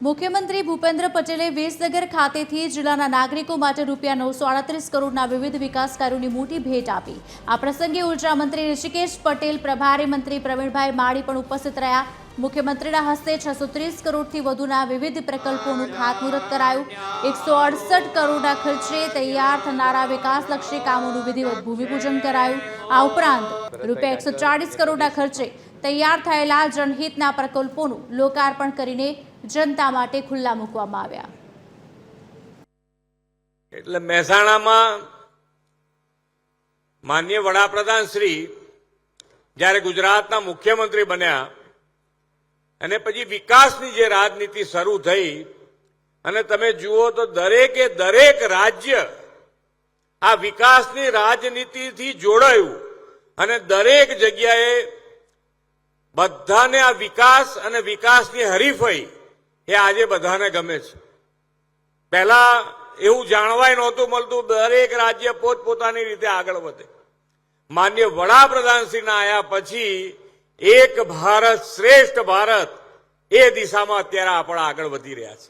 મુખ્યમંત્રી ભૂપેન્દ્ર પટેલે વિસનગર ખાતેથી જિલ્લાના નાગરિકો માટે રૂપિયા 938 કરોડના વિવિધ વિકાસ કાર્યોની મોટી ભેટ આપી। આ પ્રસંગે ઉર્જા મંત્રી ઋષિકેશ પટેલ, પ્રભારી મંત્રી પ્રવીણભાઈ માળી પણ ઉપસ્થિત રહ્યા। મુખ્યમંત્રીના હસ્તે 630 કરોડથી વધુના વિવિધ પ્રકલ્પોનું ખાતમુહૂર્ત કરાયું। 168 કરોડના ખર્ચે તૈયાર થનારા વિકાસલક્ષી કામોનું વિધિવત ભૂમિપૂજન કરાયું। આ ઉપરાંત રૂપિયા 140 કરોડના ખર્ચે તૈયાર થયેલા જનહિતના પ્રકલ્પોનું લોકાર્પણ કરીને जनता માટે ખુલ્લા મૂકવામાં આવ્યા। એટલે મહેસાણામાં માનનીય વડાપ્રધાન શ્રી જ્યારે ગુજરાતના મુખ્યમંત્રી બન્યા અને પછી વિકાસની જે રાજનીતિ શરૂ થઈ અને તમે જુઓ તો દરેકે દરેક રાજ્ય આ વિકાસની રાજનીતિથી જોડાયું અને દરેક જગ્યાએ બધાને આ વિકાસ અને વિકાસની હરીફાઈ એ આજે બધાને ગમે છે। પહેલા એવું જાણવાય નહોતું મળતું, દરેક રાજ્ય પોતપોતાની રીતે આગળ વધે। માનનીય વડાપ્રધાનશ્રીના આયા પછી એક ભારત શ્રેષ્ઠ ભારત એ દિશામાં અત્યારે આપણે આગળ વધી રહ્યા છે।